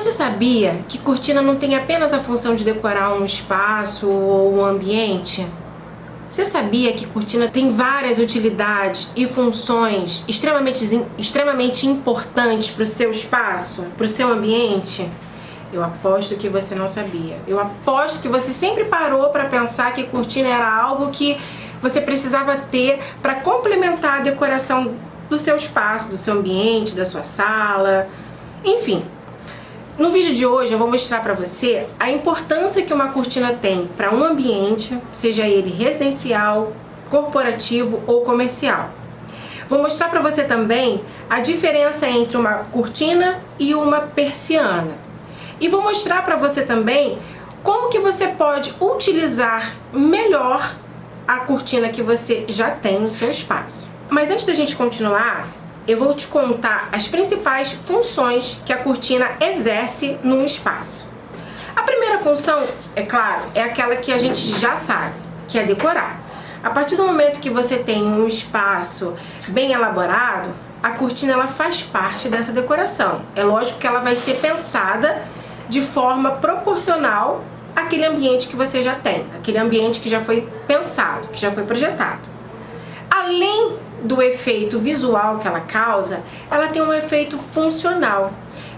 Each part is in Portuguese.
Você sabia que cortina não tem apenas a função de decorar um espaço ou um ambiente? Você sabia que cortina tem várias utilidades e funções extremamente importantes para o seu espaço, para o seu ambiente? Eu aposto que você não sabia. Eu aposto que você sempre parou para pensar que cortina era algo que você precisava ter para complementar a decoração do seu espaço, do seu ambiente, da sua sala, enfim. No vídeo de hoje eu vou mostrar para você a importância que uma cortina tem para um ambiente, seja ele residencial, corporativo ou comercial. Vou mostrar para você também a diferença entre uma cortina e uma persiana. E vou mostrar para você também como que você pode utilizar melhor a cortina que você já tem no seu espaço. Mas antes da gente continuar, eu vou te contar as principais funções que a cortina exerce num espaço. A primeira função, é claro, é aquela que a gente já sabe, que é decorar. A partir do momento que você tem um espaço bem elaborado, a cortina ela faz parte dessa decoração. É lógico que ela vai ser pensada de forma proporcional àquele ambiente que você já tem, aquele ambiente que já foi pensado, que já foi projetado. Além do efeito visual que ela causa, ela tem um efeito funcional.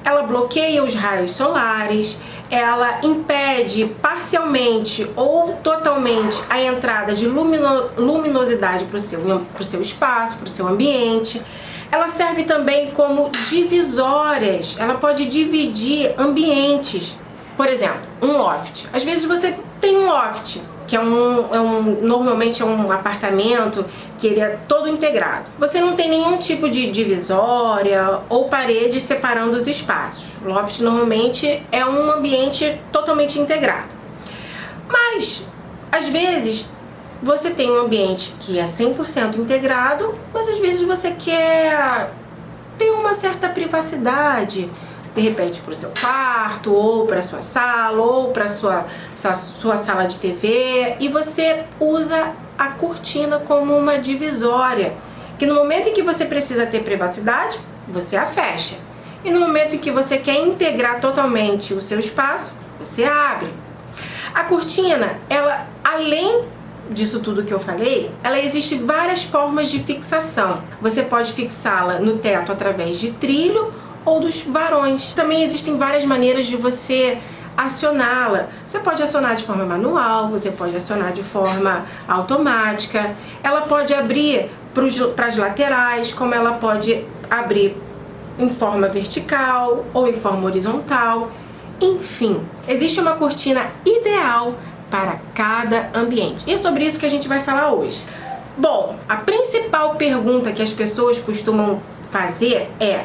Ela bloqueia os raios solares, ela impede parcialmente ou totalmente a entrada de luminosidade para o seu espaço, para o seu ambiente. Ela serve também como divisórias, ela pode dividir ambientes. Por exemplo, um loft. Às vezes você tem um loft, que normalmente é um apartamento que ele é todo integrado. Você não tem nenhum tipo de divisória ou parede separando os espaços. O loft normalmente é um ambiente totalmente integrado. Mas, às vezes, você tem um ambiente que é 100% integrado, mas às vezes você quer ter uma certa privacidade, de repente para o seu quarto, ou para a sua sala, ou para a sua sala de TV, e você usa a cortina como uma divisória, que no momento em que você precisa ter privacidade, você a fecha, e no momento em que você quer integrar totalmente o seu espaço, você abre. A cortina, ela, além disso tudo que eu falei, ela existe várias formas de fixação. Você pode fixá-la no teto através de trilho ou dos varões. Também existem várias maneiras de você acioná-la. Você pode acionar de forma manual, você pode acionar de forma automática. Ela pode abrir para as laterais, como ela pode abrir em forma vertical ou em forma horizontal. Enfim, existe uma cortina ideal para cada ambiente. E é sobre isso que a gente vai falar hoje. Bom, a principal pergunta que as pessoas costumam fazer é: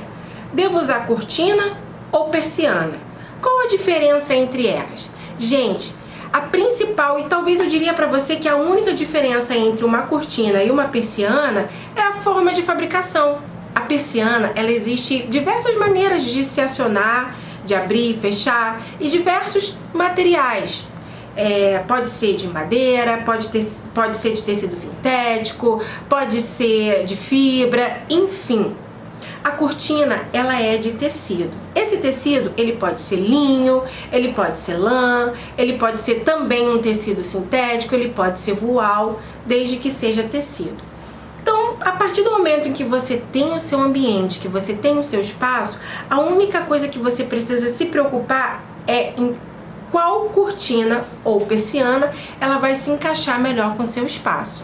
devo usar cortina ou persiana? Qual a diferença entre elas? Gente, a principal, e talvez eu diria para você que a única diferença entre uma cortina e uma persiana é a forma de fabricação. A persiana, ela existe diversas maneiras de se acionar, de abrir e fechar, e diversos materiais. Pode ser de madeira, pode ser de tecido sintético, pode ser de fibra, enfim. A cortina, ela é de tecido. Esse tecido, ele pode ser linho, ele pode ser lã, ele pode ser também um tecido sintético, ele pode ser voal, desde que seja tecido. Então, a partir do momento em que você tem o seu ambiente, que você tem o seu espaço, a única coisa que você precisa se preocupar é em qual cortina ou persiana ela vai se encaixar melhor com o seu espaço.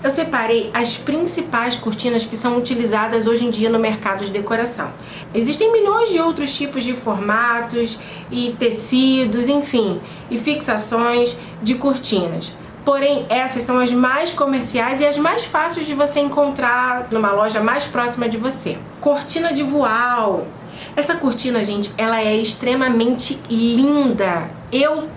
Eu separei as principais cortinas que são utilizadas hoje em dia no mercado de decoração. Existem milhões de outros tipos de formatos e tecidos, enfim, e fixações de cortinas. Porém, essas são as mais comerciais e as mais fáceis de você encontrar numa loja mais próxima de você. Cortina de voal. Essa cortina, gente, ela é extremamente linda. Eu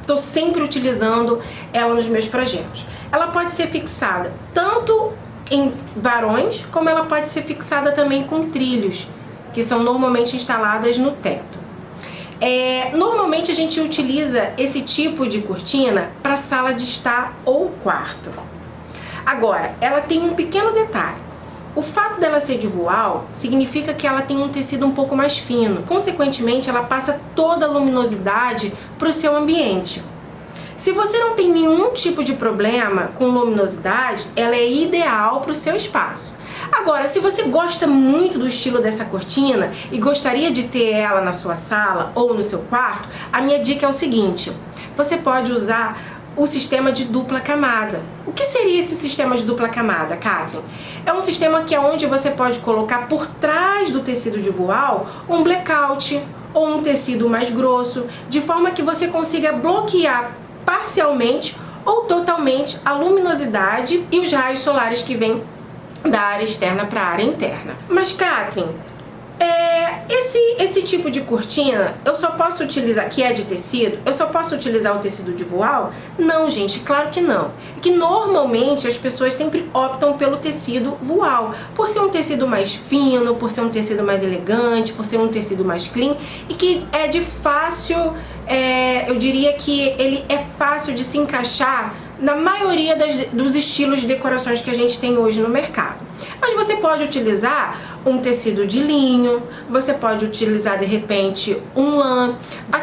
tô sempre utilizando ela nos meus projetos. Ela pode ser fixada tanto em varões, como ela pode ser fixada também com trilhos, que são normalmente instaladas no teto. Normalmente a gente utiliza esse tipo de cortina para sala de estar ou quarto. Agora, ela tem um pequeno detalhe. O fato dela ser de voal significa que ela tem um tecido um pouco mais fino. Consequentemente, ela passa toda a luminosidade para o seu ambiente. Se você não tem nenhum tipo de problema com luminosidade, ela é ideal para o seu espaço. Agora, se você gosta muito do estilo dessa cortina e gostaria de ter ela na sua sala ou no seu quarto, a minha dica é o seguinte: você pode usar o sistema de dupla camada. O que seria esse sistema de dupla camada, Catherine? É um sistema que é onde você pode colocar por trás do tecido de voal um blackout ou um tecido mais grosso, de forma que você consiga bloquear parcialmente ou totalmente a luminosidade e os raios solares que vêm da área externa para a área interna. Mas, Catherine, esse tipo de cortina eu só posso utilizar, que é de tecido, eu só posso utilizar o tecido de voal? Não, gente, claro que não. É que normalmente as pessoas sempre optam pelo tecido voal, por ser um tecido mais fino, por ser um tecido mais elegante, por ser um tecido mais clean e que é de fácil, eu diria que ele é fácil de se encaixar na maioria dos estilos de decorações que a gente tem hoje no mercado. Mas você pode utilizar um tecido de linho, você pode utilizar de repente um lã,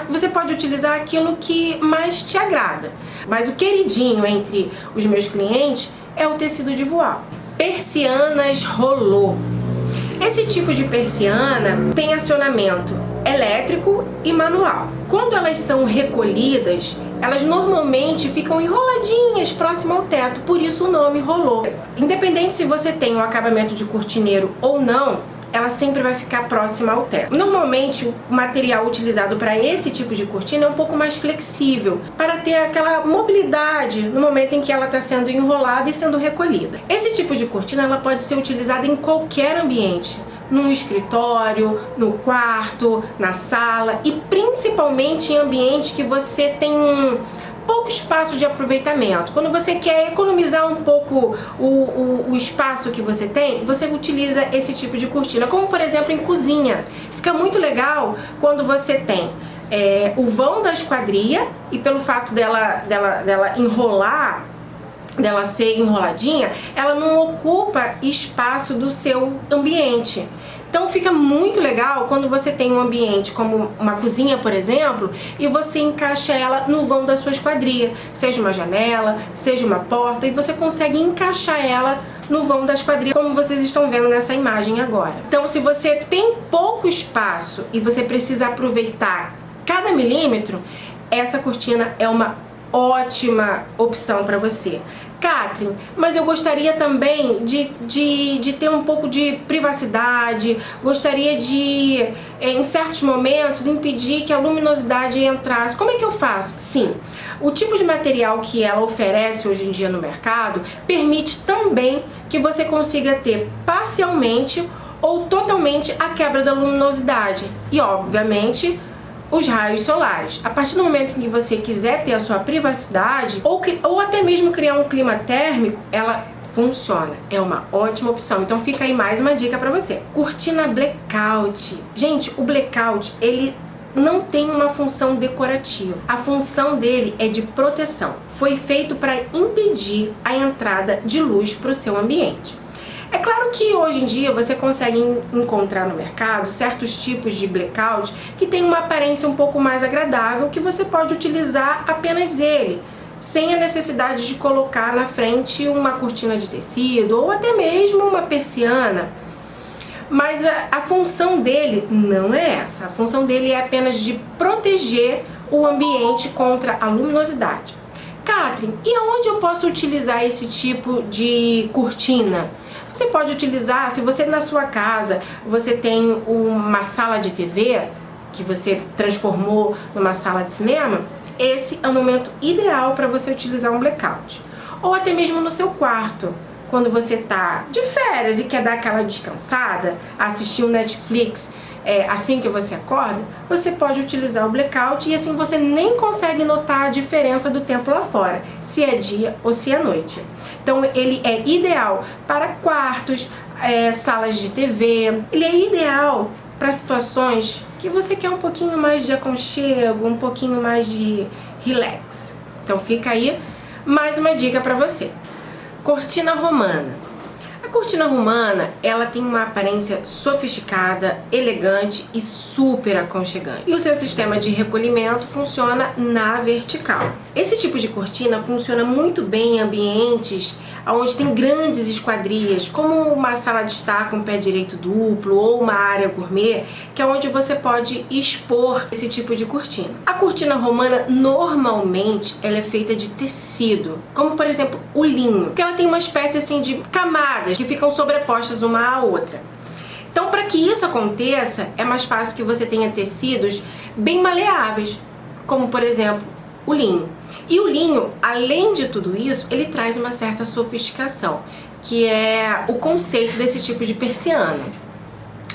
você pode utilizar aquilo que mais te agrada. Mas o queridinho entre os meus clientes é o tecido de voal. Persianas rolô. Esse tipo de persiana tem acionamento elétrico e manual. Quando elas são recolhidas, elas normalmente ficam enroladinhas próximo ao teto, por isso o nome rolô. Independente se você tem um acabamento de cortineiro ou não, ela sempre vai ficar próxima ao teto. Normalmente o material utilizado para esse tipo de cortina é um pouco mais flexível, para ter aquela mobilidade no momento em que ela está sendo enrolada e sendo recolhida. Esse tipo de cortina ela pode ser utilizada em qualquer ambiente, num escritório, no quarto, na sala e principalmente em ambientes que você tem pouco espaço de aproveitamento. Quando você quer economizar um pouco o espaço que você tem, você utiliza esse tipo de cortina, como por exemplo em cozinha. Fica muito legal quando você tem o vão da esquadria e pelo fato dela enrolar, dela ser enroladinha, ela não ocupa espaço do seu ambiente. Então fica muito legal quando você tem um ambiente como uma cozinha, por exemplo, e você encaixa ela no vão da sua esquadria, seja uma janela, seja uma porta, e você consegue encaixar ela no vão da esquadria, como vocês estão vendo nessa imagem agora. Então, se você tem pouco espaço e você precisa aproveitar cada milímetro, essa cortina é uma ótima opção para você. Catherine, mas eu gostaria também de ter um pouco de privacidade, gostaria de, em certos momentos, impedir que a luminosidade entrasse. Como é que eu faço? Sim, o tipo de material que ela oferece hoje em dia no mercado permite também que você consiga ter parcialmente ou totalmente a quebra da luminosidade e, obviamente, os raios solares. A partir do momento em que você quiser ter a sua privacidade ou até mesmo criar um clima térmico, ela funciona. É uma ótima opção. Então fica aí mais uma dica para você. Cortina blackout. Gente, o blackout, ele não tem uma função decorativa. A função dele é de proteção. Foi feito para impedir a entrada de luz para o seu ambiente. É claro que hoje em dia você consegue encontrar no mercado certos tipos de blackout que tem uma aparência um pouco mais agradável, que você pode utilizar apenas ele, sem a necessidade de colocar na frente uma cortina de tecido ou até mesmo uma persiana. Mas a função dele não é essa. A função dele é apenas de proteger o ambiente contra a luminosidade. Catherine, e aonde eu posso utilizar esse tipo de cortina? Você pode utilizar, se você na sua casa você tem uma sala de TV que você transformou numa sala de cinema, esse é o momento ideal para você utilizar um blackout. Ou até mesmo no seu quarto, quando você está de férias e quer dar aquela descansada, assistir um Netflix assim que você acorda, você pode utilizar o blackout e assim você nem consegue notar a diferença do tempo lá fora, se é dia ou se é noite. Então ele é ideal para quartos, salas de TV, ele é ideal para situações que você quer um pouquinho mais de aconchego, um pouquinho mais de relax. Então fica aí mais uma dica para você. Cortina romana. A cortina romana, ela tem uma aparência sofisticada, elegante e super aconchegante. E o seu sistema de recolhimento funciona na vertical. Esse tipo de cortina funciona muito bem em ambientes onde tem grandes esquadrias, como uma sala de estar com pé direito duplo ou uma área gourmet, que é onde você pode expor esse tipo de cortina. A cortina romana, normalmente, ela é feita de tecido, como por exemplo o linho, que ela tem uma espécie assim de camadas que ficam sobrepostas uma à outra. Então, para que isso aconteça, é mais fácil que você tenha tecidos bem maleáveis, como por exemplo o linho. E o linho, além de tudo isso, ele traz uma certa sofisticação, que é o conceito desse tipo de persiana.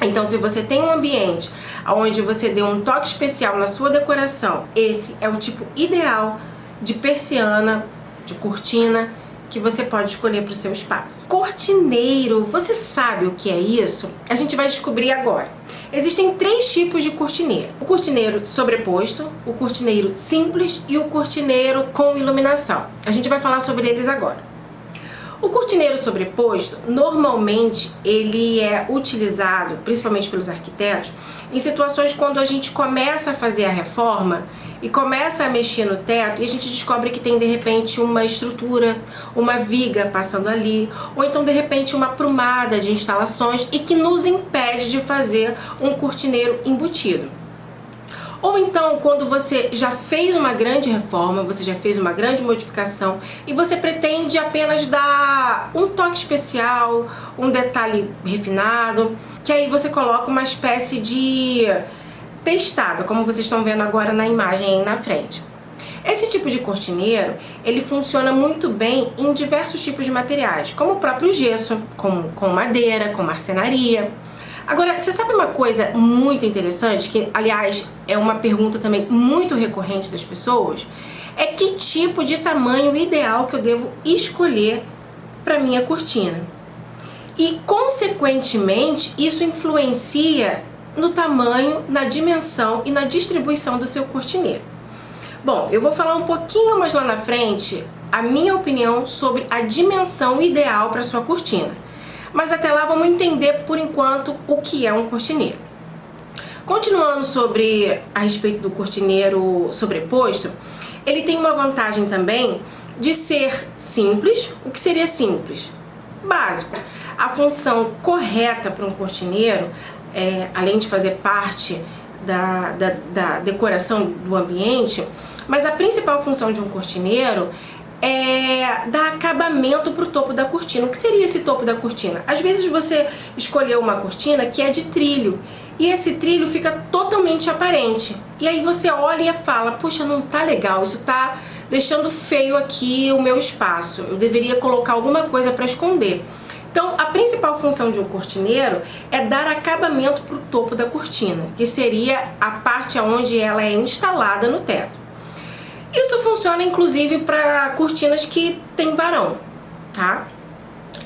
Então, se você tem um ambiente onde você deu um toque especial na sua decoração, esse é o tipo ideal de persiana, de cortina, que você pode escolher para o seu espaço. Cortineiro, você sabe o que é isso? A gente vai descobrir agora. Existem 3 tipos de cortineiro: o cortineiro sobreposto, o cortineiro simples e o cortineiro com iluminação. A gente vai falar sobre eles agora. O cortineiro sobreposto, normalmente, ele é utilizado, principalmente pelos arquitetos, em situações quando a gente começa a fazer a reforma e começa a mexer no teto e a gente descobre que tem de repente uma estrutura, uma viga passando ali, ou então de repente uma prumada de instalações e que nos impede de fazer um cortineiro embutido. Ou então, quando você já fez uma grande reforma, você já fez uma grande modificação e você pretende apenas dar um toque especial, um detalhe refinado, que aí você coloca uma espécie de testada, como vocês estão vendo agora na imagem aí na frente. Esse tipo de cortineiro, ele funciona muito bem em diversos tipos de materiais, como o próprio gesso, com madeira, com marcenaria. Agora, você sabe uma coisa muito interessante, que aliás é uma pergunta também muito recorrente das pessoas? É que tipo de tamanho ideal que eu devo escolher para minha cortina? E consequentemente isso influencia no tamanho, na dimensão e na distribuição do seu cortineiro. Bom, eu vou falar um pouquinho mais lá na frente a minha opinião sobre a dimensão ideal para sua cortina. Mas até lá vamos entender por enquanto o que é um cortineiro. Continuando a respeito do cortineiro sobreposto, ele tem uma vantagem também de ser simples. O que seria simples? Básico. A função correta para um cortineiro, além de fazer parte da decoração do ambiente, mas a principal função de um cortineiro é dar acabamento para o topo da cortina. O que seria esse topo da cortina? Às vezes você escolheu uma cortina que é de trilho e esse trilho fica totalmente aparente. E aí você olha e fala, puxa, não tá legal, isso tá deixando feio aqui o meu espaço. Eu deveria colocar alguma coisa para esconder. Então, a principal função de um cortineiro é dar acabamento para o topo da cortina, que seria a parte onde ela é instalada no teto. Isso funciona inclusive para cortinas que tem varão, tá?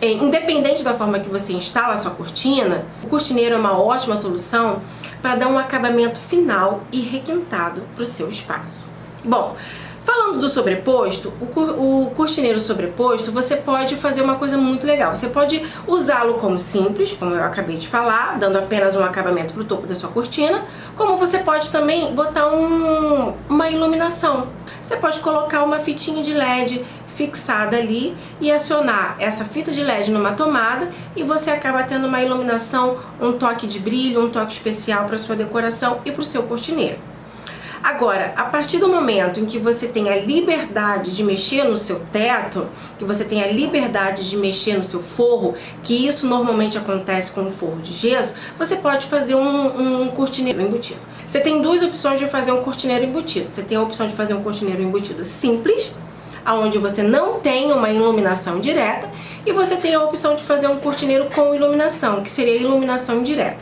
Independente da forma que você instala a sua cortina, o cortineiro é uma ótima solução para dar um acabamento final e requintado para o seu espaço. Bom, falando do sobreposto, o cortineiro sobreposto, você pode fazer uma coisa muito legal. Você pode usá-lo como simples, como eu acabei de falar, dando apenas um acabamento para o topo da sua cortina, como você pode também botar uma iluminação. Você pode colocar uma fitinha de LED fixada ali e acionar essa fita de LED numa tomada e você acaba tendo uma iluminação, um toque de brilho, um toque especial para sua decoração e para o seu cortineiro. Agora, a partir do momento em que você tem a liberdade de mexer no seu teto, que você tem a liberdade de mexer no seu forro, que isso normalmente acontece com o forro de gesso, você pode fazer um cortineiro embutido. Você tem duas opções de fazer um cortineiro embutido. Você tem a opção de fazer um cortineiro embutido simples, onde você não tem uma iluminação direta, e você tem a opção de fazer um cortineiro com iluminação, que seria a iluminação indireta.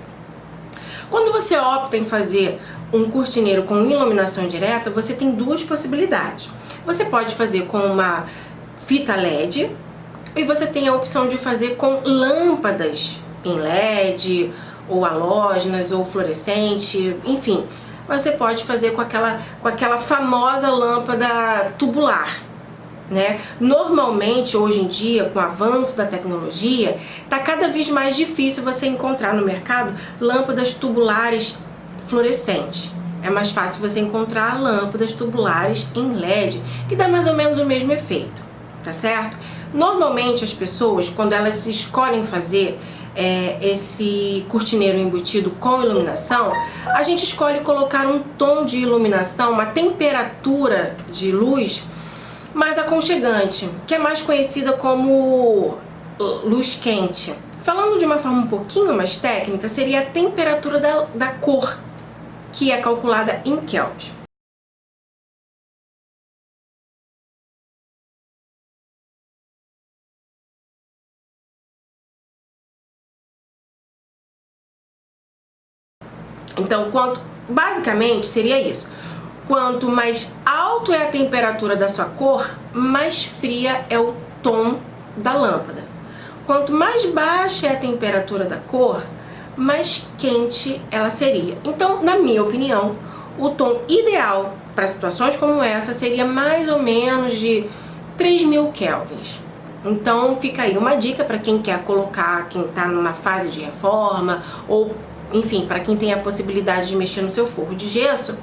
Quando você opta em fazer um cortineiro com iluminação direta, você tem duas possibilidades. Você pode fazer com uma fita LED e você tem a opção de fazer com lâmpadas em LED ou halógenas ou fluorescente, enfim. Você pode fazer com aquela famosa lâmpada tubular. né? Normalmente, hoje em dia, com o avanço da tecnologia, tá cada vez mais difícil você encontrar no mercado lâmpadas tubulares fluorescentes. É mais fácil você encontrar lâmpadas tubulares em LED, que dá mais ou menos o mesmo efeito, tá certo? Normalmente as pessoas, quando elas escolhem fazer esse cortineiro embutido com iluminação, a gente escolhe colocar um tom de iluminação, uma temperatura de luz mais aconchegante, que é mais conhecida como luz quente. Falando de uma forma um pouquinho mais técnica, seria a temperatura da cor, que é calculada em Kelvin. Então, basicamente seria isso. Quanto mais alto é a temperatura da sua cor, mais fria é o tom da lâmpada. Quanto mais baixa é a temperatura da cor, mais quente ela seria. Então, na minha opinião, o tom ideal para situações como essa seria mais ou menos de 3.000 kelvins. Então, fica aí uma dica para quem quer colocar, quem está numa fase de reforma, ou, enfim, para quem tem a possibilidade de mexer no seu forro de gesso.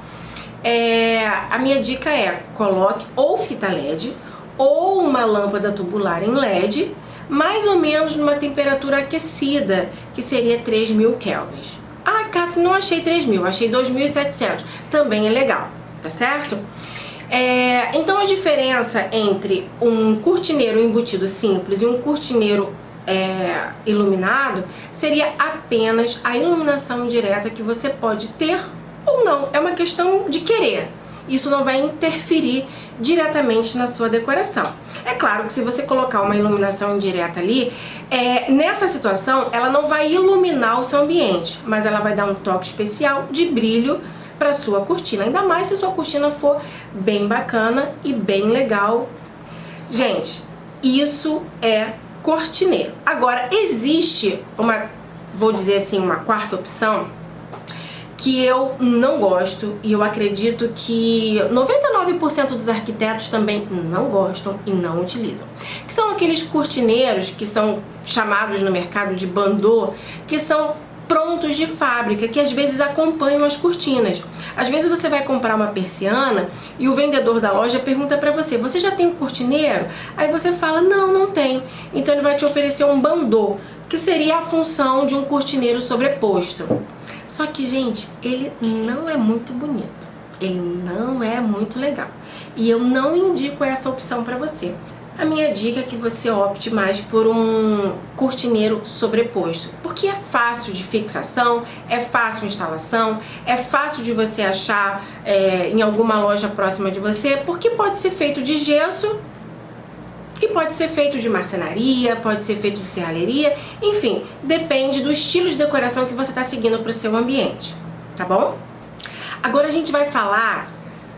A minha dica é: coloque ou fita LED ou uma lâmpada tubular em LED, mais ou menos numa temperatura aquecida, que seria 3.000 kelvins. Ah, Catherine, não achei 3.000, achei 2.700. Também é legal, tá certo? Então a diferença entre um cortineiro embutido simples e um cortineiro iluminado seria apenas a iluminação direta que você pode ter ou não. É uma questão de querer. Isso não vai interferir diretamente na sua decoração. É claro que se você colocar uma iluminação indireta ali, nessa situação ela não vai iluminar o seu ambiente, mas ela vai dar um toque especial de brilho para sua cortina, ainda mais se sua cortina for bem bacana e bem legal. Gente, isso é cortineiro. Agora, existe vou dizer assim, uma quarta opção que eu não gosto, e eu acredito que 99% dos arquitetos também não gostam e não utilizam, que são aqueles cortineiros que são chamados no mercado de bandô, que são prontos de fábrica, que às vezes acompanham as cortinas. Às vezes você vai comprar uma persiana e o vendedor da loja pergunta pra você: você já tem um cortineiro? Aí você fala: não, não tem. Então ele vai te oferecer um bandô, que seria a função de um cortineiro sobreposto. Só que, gente, ele não é muito bonito, ele não é muito legal, e eu não indico essa opção pra você. A minha dica é que você opte mais por um cortineiro sobreposto, porque é fácil de fixação, é fácil de instalação, é fácil de você achar em alguma loja próxima de você, porque pode ser feito de gesso e pode ser feito de marcenaria, pode ser feito de serralheria, enfim, depende do estilo de decoração que você está seguindo para o seu ambiente, tá bom? Agora a gente vai falar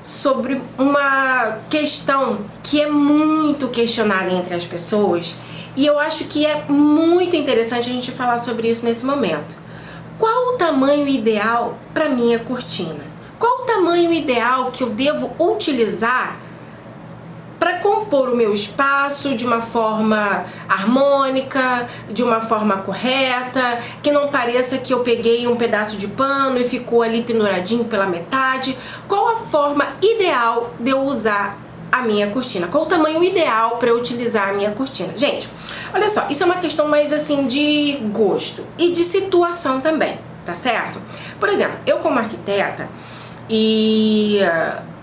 sobre uma questão que é muito questionada entre as pessoas, e eu acho que é muito interessante a gente falar sobre isso nesse momento. Qual o tamanho ideal para minha cortina? Qual o tamanho ideal que eu devo utilizar para compor o meu espaço de uma forma harmônica, de uma forma correta, que não pareça que eu peguei um pedaço de pano e ficou ali penduradinho pela metade? Qual a forma ideal de eu usar a minha cortina? Qual o tamanho ideal para eu utilizar a minha cortina? Gente, olha só, isso é uma questão mais assim de gosto e de situação também, tá certo? Por exemplo, eu como arquiteta e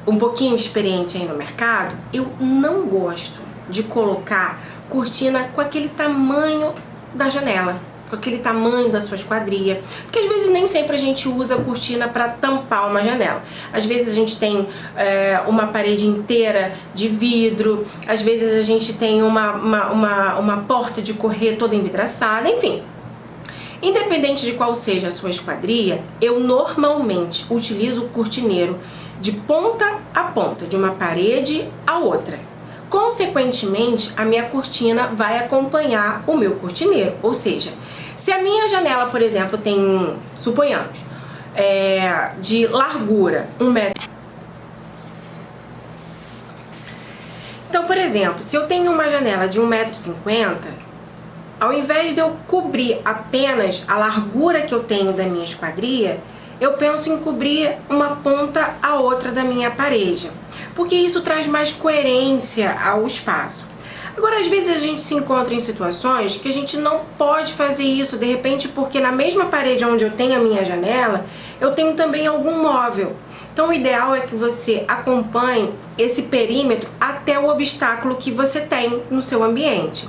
um pouquinho experiente aí no mercado, eu não gosto de colocar cortina com aquele tamanho da janela, com aquele tamanho da sua esquadria, porque às vezes nem sempre a gente usa a cortina para tampar uma janela. Às vezes a gente tem uma parede inteira de vidro, às vezes a gente tem uma porta de correr toda envidraçada, enfim. Independente de qual seja a sua esquadria, eu normalmente utilizo o cortineiro de ponta a ponta, de uma parede a outra. Consequentemente, a minha cortina vai acompanhar o meu cortineiro, ou seja, se a minha janela, por exemplo, tem, suponhamos, de largura 1 metro. Então, por exemplo, se eu tenho uma janela de 1,50 m, ao invés de eu cobrir apenas a largura que eu tenho da minha esquadria, eu penso em cobrir uma ponta a outra da minha parede, porque isso traz mais coerência ao espaço. Agora, às vezes a gente se encontra em situações que a gente não pode fazer isso, de repente, porque na mesma parede onde eu tenho a minha janela, eu tenho também algum móvel. Então, o ideal é que você acompanhe esse perímetro até o obstáculo que você tem no seu ambiente.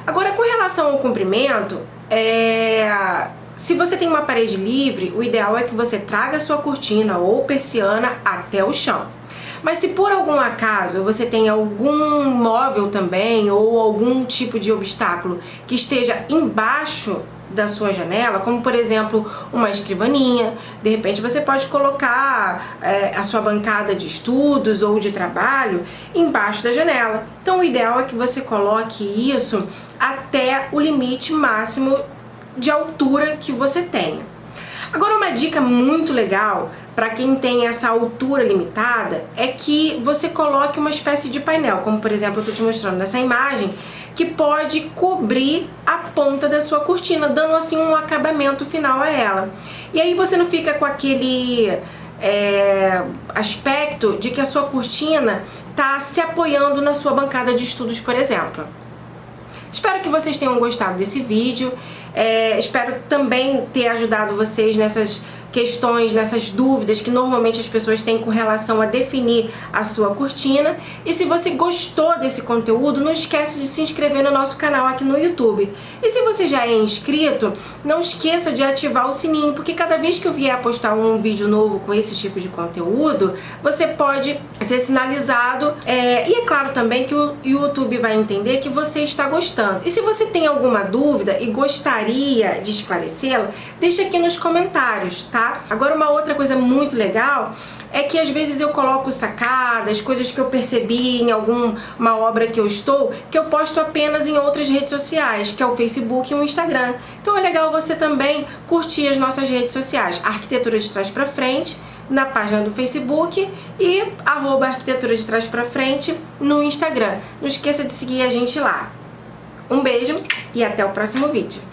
Agora, com relação ao comprimento, se você tem uma parede livre, o ideal é que você traga a sua cortina ou persiana até o chão. Mas se por algum acaso você tem algum móvel também ou algum tipo de obstáculo que esteja embaixo da sua janela, como por exemplo uma escrivaninha, de repente você pode colocar a sua bancada de estudos ou de trabalho embaixo da janela. Então o ideal é que você coloque isso até o limite máximo de altura que você tenha. Agora, uma dica muito legal para quem tem essa altura limitada é que você coloque uma espécie de painel, como por exemplo eu estou te mostrando nessa imagem, que pode cobrir a ponta da sua cortina, dando assim um acabamento final a ela. E aí você não fica com aquele aspecto de que a sua cortina está se apoiando na sua bancada de estudos, por exemplo. Espero que vocês tenham gostado desse vídeo, espero também ter ajudado vocês nessas questões, nessas dúvidas que normalmente as pessoas têm com relação a definir a sua cortina. E se você gostou desse conteúdo, não esquece de se inscrever no nosso canal aqui no YouTube. E se você já é inscrito, não esqueça de ativar o sininho, porque cada vez que eu vier a postar um vídeo novo com esse tipo de conteúdo, você pode ser sinalizado, e é claro também que o YouTube vai entender que você está gostando. E se você tem alguma dúvida e gostaria de esclarecê-la, deixa aqui nos comentários, tá? Agora, uma outra coisa muito legal é que às vezes eu coloco sacadas, coisas que eu percebi em alguma obra que eu posto apenas em outras redes sociais, que é o Facebook e o Instagram. Então é legal você também curtir as nossas redes sociais, Arquitetura de Trás pra Frente, na página do Facebook e @Arquitetura de Trás pra Frente no Instagram. Não esqueça de seguir a gente lá. Um beijo e até o próximo vídeo.